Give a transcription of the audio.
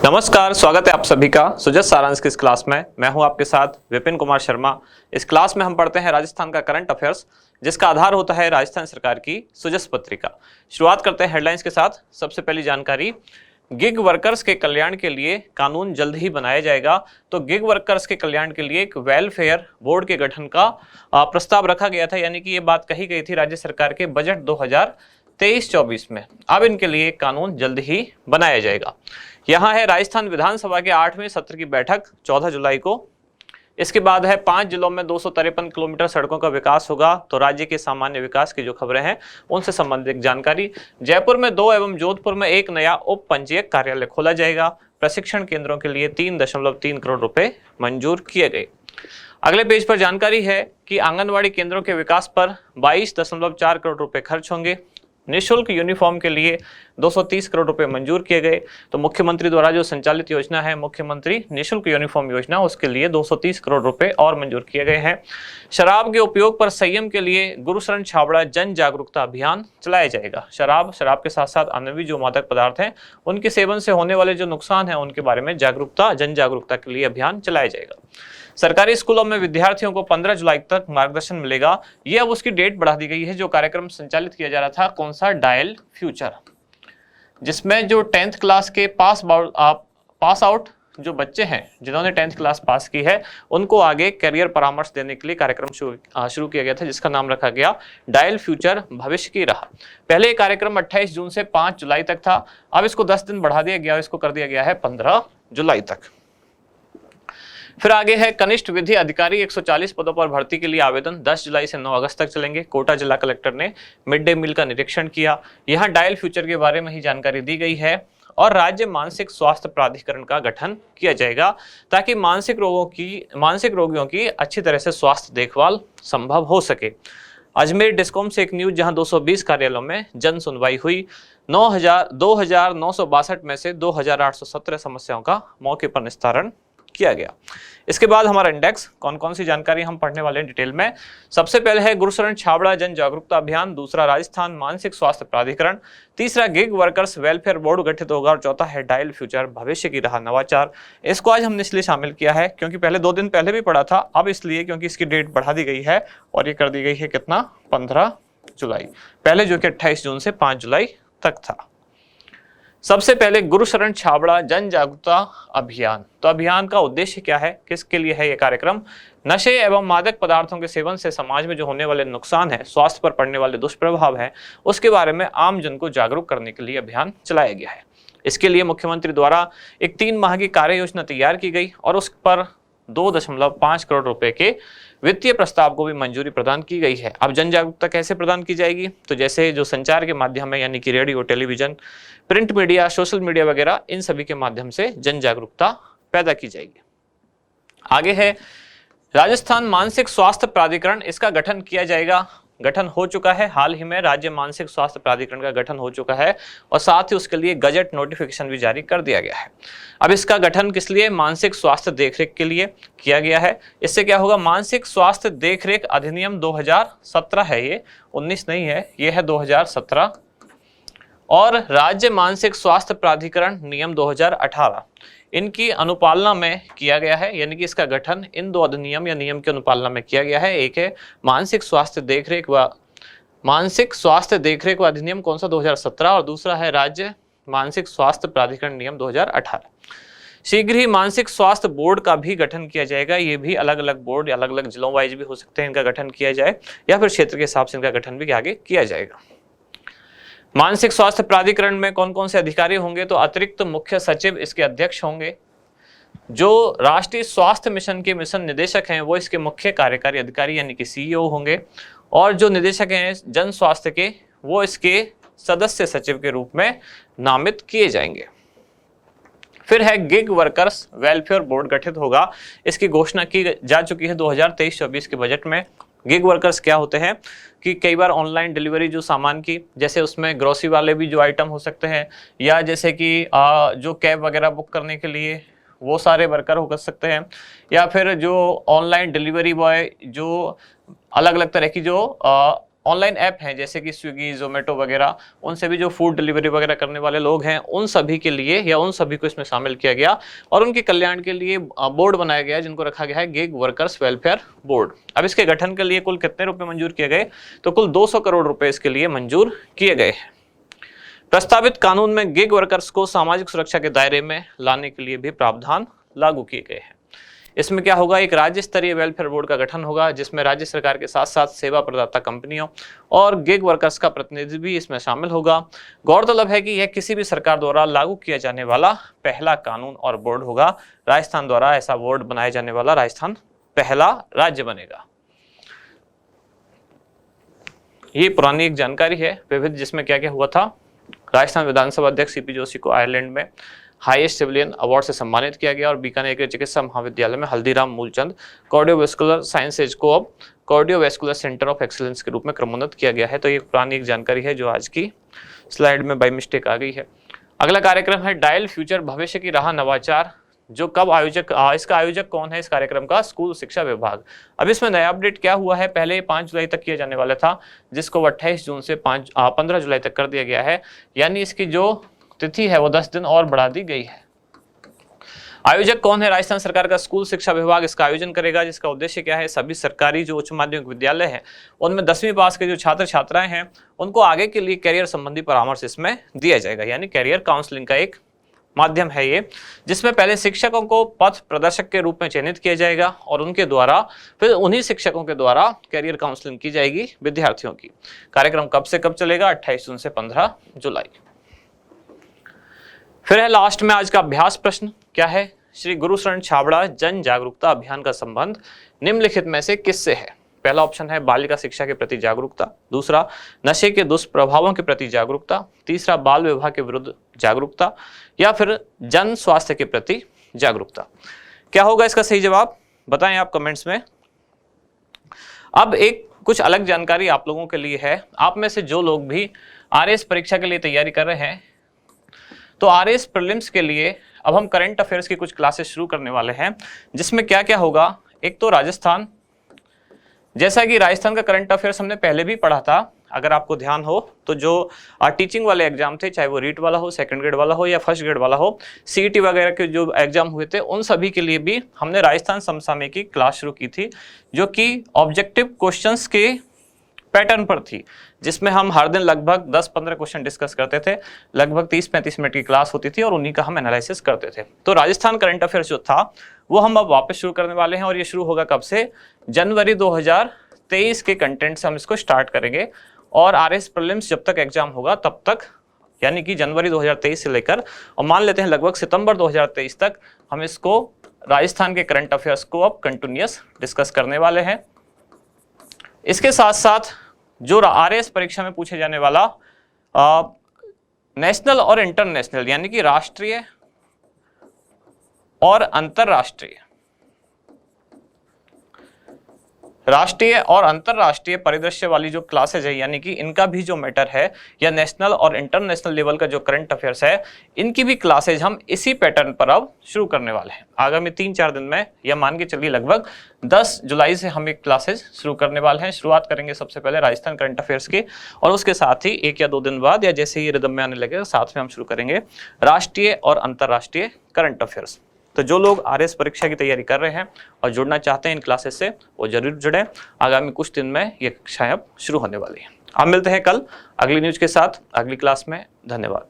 नमस्कार, स्वागत है आप सभी का सुजत सारांश की इस क्लास में। मैं हूं आपके साथ विपिन कुमार शर्मा। इस क्लास में हम पढ़ते हैं राजस्थान का करंट अफेयर्स, जिसका आधार होता है राजस्थान सरकार की सुजस पत्रिका। शुरुआत करते हैं हेडलाइंस के साथ। सबसे पहली जानकारी, गिग वर्कर्स के कल्याण के लिए कानून जल्द ही बनाया जाएगा। तो गिग वर्कर्स के कल्याण के लिए एक वेलफेयर बोर्ड के गठन का प्रस्ताव रखा गया था, यानी कि ये बात कही गई थी राज्य सरकार के बजट 2023-24 में। अब इनके लिए कानून जल्द ही बनाया जाएगा। यहाँ है राजस्थान विधानसभा के 8वें सत्र की बैठक 14 जुलाई को। इसके बाद है 5 जिलों में 253 किलोमीटर सड़कों का विकास होगा। तो राज्य के सामान्य विकास की जो खबरें हैं उनसे संबंधित जानकारी। जयपुर में 2 एवं जोधपुर में 1 नया उप पंजीयक कार्यालय खोला जाएगा। प्रशिक्षण केंद्रों के लिए 3.3 करोड़ रुपए मंजूर किए गए। अगले पेज पर जानकारी है कि आंगनवाड़ी केंद्रों के विकास पर 22.4 करोड़ रुपए खर्च होंगे। निःशुल्क यूनिफॉर्म के लिए 230 करोड़ रुपए मंजूर किए गए। तो मुख्यमंत्री द्वारा जो संचालित योजना है मुख्यमंत्री निःशुल्क यूनिफॉर्म योजना, उसके लिए 230 करोड़ रुपए और मंजूर किए गए हैं। शराब के उपयोग पर संयम के लिए गुरुशरण छाबड़ा जन जागरूकता अभियान चलाया जाएगा। शराब के साथ साथ अन्य भी जो मादक पदार्थ हैं उनके सेवन से होने वाले जो नुकसान है उनके बारे में जन जागरूकता के लिए अभियान चलाया जाएगा। सरकारी स्कूलों में विद्यार्थियों को 15 जुलाई तक मार्गदर्शन मिलेगा। यह अब उसकी डेट बढ़ा दी गई है। जो कार्यक्रम संचालित किया जा रहा था, कौन सा, डायल फ्यूचर, जिसमें जो 10th क्लास के पास आउट जो बच्चे हैं जिन्होंने 10th क्लास पास की है उनको आगे करियर परामर्श देने के लिए कार्यक्रम शुरू किया गया था, जिसका नाम रखा गया डायल फ्यूचर, भविष्य की राह। पहले ये कार्यक्रम 28 जून से 5 जुलाई तक था। अब इसको 10 दिन बढ़ा दिया गया, इसको कर दिया गया है 15 जुलाई तक। फिर आगे है कनिष्ठ विधि अधिकारी 140 पदों पर भर्ती के लिए आवेदन 10 जुलाई से 9 अगस्त तक चलेंगे। कोटा जिला कलेक्टर ने मिड डे मील का निरीक्षण किया। यहाँ डायल फ्यूचर के बारे में ही जानकारी दी गई है। और राज्य मानसिक स्वास्थ्य प्राधिकरण का गठन किया जाएगा ताकि मानसिक रोगियों की अच्छी तरह से स्वास्थ्य देखभाल संभव हो सके। अजमेर डिस्कॉम से एक न्यूज, जहां 220 कार्यालयों में जन सुनवाई हुई। 2,962 में से 2,817 समस्याओं का मौके पर निस्तारण किया गया। इसके बाद हमारा इंडेक्स, कौन कौन सी जानकारी हम पढ़ने वाले हैं डिटेल में। सबसे पहले है गुरुशरण छाबड़ा जन जागरूकता अभियान, दूसरा राजस्थान मानसिक स्वास्थ्य प्राधिकरण, तीसरा गिग वर्कर्स वेलफेयर बोर्ड गठित होगा और चौथा है डायल फ्यूचर, भविष्य की राह, नवाचार। इसको आज हमने इसलिए शामिल किया है क्योंकि पहले 2 दिन पहले भी पढ़ा था, अब इसलिए क्योंकि इसकी डेट बढ़ा दी गई है और ये कर दी गई है कितना, 15 जुलाई, पहले जो कि 28 जून से 5 जुलाई तक था। सबसे पहले गुरुशरण छाबड़ा जन जागरूकता अभियान। तो अभियान का उद्देश्य क्या है, किसके लिए है ये कार्यक्रम? नशे एवं मादक पदार्थों के सेवन से समाज में जो होने वाले नुकसान है, स्वास्थ्य पर पड़ने वाले दुष्प्रभाव है, उसके बारे में आम जन को जागरूक करने के लिए अभियान चलाया गया है। इसके लिए मुख्यमंत्री द्वारा एक 3 माह की कार्य योजना तैयार की गई और उस पर 2.5 करोड़ रुपए के वित्तीय प्रस्ताव को भी मंजूरी प्रदान की गई है। अब जन जागरूकता कैसे प्रदान की जाएगी? तो जैसे जो संचार के माध्यम है, यानी कि radio, television, print media, social media वगैरह, इन सभी के माध्यम से जन जागरूकता पैदा की जाएगी। आगे है राजस्थान मानसिक स्वास्थ्य प्राधिकरण, इसका गठन किया जाएगा। गठन हो चुका है, हाल ही में राज्य मानसिक स्वास्थ्य प्राधिकरण का गठन हो चुका है और साथ ही उसके लिए गजट नोटिफिकेशन भी जारी कर दिया गया है। अब इसका गठन किस लिए? मानसिक स्वास्थ्य देखरेख के लिए किया गया है। इससे क्या होगा, मानसिक स्वास्थ्य देखरेख अधिनियम 2017 है, ये 19 नहीं है, ये है 2017, और राज्य मानसिक स्वास्थ्य प्राधिकरण नियम 2018, इनकी अनुपालना में किया गया है। यानी कि इसका गठन इन 2 अधिनियम या नियम की अनुपालना में किया गया है। एक है मानसिक स्वास्थ्य देखरेख व अधिनियम, कौन सा, 2017, और दूसरा है राज्य मानसिक स्वास्थ्य प्राधिकरण नियम 2018। शीघ्र ही मानसिक स्वास्थ्य बोर्ड का भी गठन किया जाएगा। ये भी अलग अलग बोर्ड, अलग अलग जिलों वाइज भी हो सकते हैं, इनका गठन किया जाए, या फिर क्षेत्र के हिसाब से इनका गठन भी आगे किया जाएगा। मानसिक स्वास्थ्य प्राधिकरण में कौन कौन से अधिकारी होंगे? तो अतिरिक्त मुख्य सचिव इसके अध्यक्ष होंगे। जो राष्ट्रीय स्वास्थ्य मिशन के मिशन निदेशक हैं वो इसके मुख्य कार्यकारी अधिकारी यानी कि सीईओ होंगे, और जो निदेशक हैं जन स्वास्थ्य के वो इसके सदस्य सचिव के रूप में नामित किए जाएंगे। फिर है गिग वर्कर्स वेलफेयर बोर्ड गठित होगा। इसकी घोषणा की जा चुकी है 2023-24 के बजट में। गिग वर्कर्स क्या होते हैं कि कई बार ऑनलाइन डिलीवरी जो सामान की, जैसे उसमें ग्रोसरी वाले भी जो आइटम हो सकते हैं, या जैसे कि जो कैब वगैरह बुक करने के लिए वो सारे वर्कर हो सकते हैं, या फिर जो ऑनलाइन डिलीवरी बॉय जो अलग अलग तरह की जो ऑनलाइन ऐप हैं जैसे कि स्विगी, जोमेटो वगैरह, उनसे भी जो फूड डिलीवरी वगैरह करने वाले लोग हैं उन सभी के लिए या उन सभी को इसमें शामिल किया गया और उनके कल्याण के लिए बोर्ड बनाया गया जिनको रखा गया है गिग वर्कर्स वेलफेयर बोर्ड। अब इसके गठन के लिए कुल कितने रुपए मंजूर किए गए, तो कुल 200 करोड़ रुपए इसके लिए मंजूर किए गए हैं। प्रस्तावित कानून में गिग वर्कर्स को सामाजिक सुरक्षा के दायरे में लाने के लिए भी प्रावधान लागू किए गए हैं। इसमें क्या होगा, एक राज्य स्तरीय वेलफेयर बोर्ड का गठन होगा जिसमें राज्य सरकार के साथ साथ सेवा प्रदाता कंपनियों और गिग वर्कर्स का प्रतिनिधि भी इसमें शामिल होगा। गौरतलब है कि यह किसी भी सरकार द्वारा लागू किया जाने वाला पहला कानून और बोर्ड होगा। राजस्थान द्वारा ऐसा बोर्ड बनाया जाने वाला राजस्थान पहला राज्य बनेगा। ये पुरानी एक जानकारी है विविध, जिसमें क्या क्या हुआ था। राजस्थान विधानसभा अध्यक्ष सीपी जोशी को आयरलैंड में हाईएस्ट सिविलियन अवार्ड से सम्मानित किया गया और बीकानेर के चिकित्सा महाविद्यालय में हल्दीराम मूलचंद कार्डियोवैस्कुलर साइंसेज को अब कार्डियोवैस्कुलर सेंटर ऑफ एक्सीलेंस के रूप में क्रमोन्नत किया गया है। तो ये पुरानी एक जानकारी है जो आज की स्लाइड में बाय मिस्टेक आ गई है। अगला कार्यक्रम है डायल फ्यूचर, भविष्य की राह नवाचार, जो कब आयोजक, इसका आयोजक कौन है इस कार्यक्रम का, स्कूल शिक्षा विभाग। अब इसमें नया अपडेट क्या हुआ है, पहले 5 जुलाई तक किया जाने वाला था जिसको 28 जून से 15 जुलाई तक कर दिया गया है, यानी इसकी जो तिथि है वो 10 दिन और बढ़ा दी गई है। आयोजक कौन है, राजस्थान सरकार का स्कूल शिक्षा विभाग इसका आयोजन करेगा, जिसका उद्देश्य क्या है, सभी सरकारी जो उच्च माध्यमिक विद्यालय हैं उनमें 10वीं पास के जो छात्र छात्राएं हैं उनको आगे के लिए करियर संबंधी परामर्श इसमें दिया जाएगा, यानी करियर काउंसलिंग का एक माध्यम है ये, जिसमें पहले शिक्षकों को पथ प्रदर्शक के रूप में चयनित किया जाएगा और उनके द्वारा फिर उन्हीं शिक्षकों के द्वारा करियर काउंसलिंग की जाएगी विद्यार्थियों की। कार्यक्रम कब से कब चलेगा, 28 जून से 15 जुलाई। फिर है लास्ट में आज का अभ्यास प्रश्न, क्या है, श्री गुरु शरण छाबड़ा जन जागरूकता अभियान का संबंध निम्नलिखित में से किससे है। पहला ऑप्शन है बालिका शिक्षा के प्रति जागरूकता, दूसरा नशे के दुष्प्रभावों के प्रति जागरूकता, तीसरा बाल विवाह के विरुद्ध जागरूकता, या फिर जन स्वास्थ्य के प्रति जागरूकता। क्या होगा इसका सही जवाब, बताएं आप कमेंट्स में। अब एक कुछ अलग जानकारी आप लोगों के लिए है, आप में से जो लोग भी आरएएस परीक्षा के लिए तैयारी कर रहे हैं तो आरएएस प्रीलिम्स के लिए अब हम करंट अफेयर्स की कुछ क्लासेस शुरू करने वाले हैं, जिसमें क्या क्या होगा। एक तो राजस्थान, जैसा कि राजस्थान का करंट अफेयर्स हमने पहले भी पढ़ा था, अगर आपको ध्यान हो तो जो टीचिंग वाले एग्जाम थे, चाहे वो रीट वाला हो, सेकंड ग्रेड वाला हो या फर्स्ट ग्रेड वाला हो, सीईटी वगैरह के जो एग्जाम हुए थे उन सभी के लिए भी हमने राजस्थान समसामयिक की क्लास शुरू की थी, जो कि ऑब्जेक्टिव क्वेश्चंस के पैटर्न पर थी, जिसमें हम हर दिन लगभग 10-15 क्वेश्चन डिस्कस करते थे, लगभग 30-35 मिनट की क्लास होती थी और उन्हीं का हम एनालिसिस करते थे। तो राजस्थान करंट अफेयर्स जो था वो हम अब वापस शुरू करने वाले हैं और ये शुरू होगा कब से, जनवरी 2023 के कंटेंट से हम इसको स्टार्ट करेंगे और आरएएस प्रीलिम्स जब तक एग्जाम होगा तब तक, यानी कि जनवरी 2023 से लेकर और मान लेते हैं लगभग सितंबर 2023 तक हम इसको राजस्थान के करंट अफेयर्स को अब कंटिन्यूअस डिस्कस करने वाले हैं। इसके साथ साथ जो आरएएस परीक्षा में पूछे जाने वाला नेशनल और इंटरनेशनल, यानी कि राष्ट्रीय और अंतरराष्ट्रीय, राष्ट्रीय और अंतरराष्ट्रीय परिदृश्य वाली जो क्लासेज है, यानी कि इनका भी जो मैटर है, या नेशनल और इंटरनेशनल लेवल का जो करंट अफेयर्स है, इनकी भी क्लासेज हम इसी पैटर्न पर अब शुरू करने वाले हैं आगामी 3-4 दिन में, या मान के चलिए लगभग 10 जुलाई से हम एक क्लासेज शुरू करने वाले हैं। शुरुआत करेंगे सबसे पहले राजस्थान करंट अफेयर्स की और उसके साथ ही 1 या 2 दिन बाद, या जैसे ही रिदम में आने लगेगा, साथ में हम शुरू करेंगे राष्ट्रीय और अंतरराष्ट्रीय करंट अफेयर्स। तो जो लोग आरएएस परीक्षा की तैयारी कर रहे हैं और जुड़ना चाहते हैं इन क्लासेस से, वो जरूर जुड़ें। आगामी कुछ दिन में ये कक्षाएं अब शुरू होने वाली हैं। आप मिलते हैं कल अगली न्यूज के साथ अगली क्लास में। धन्यवाद।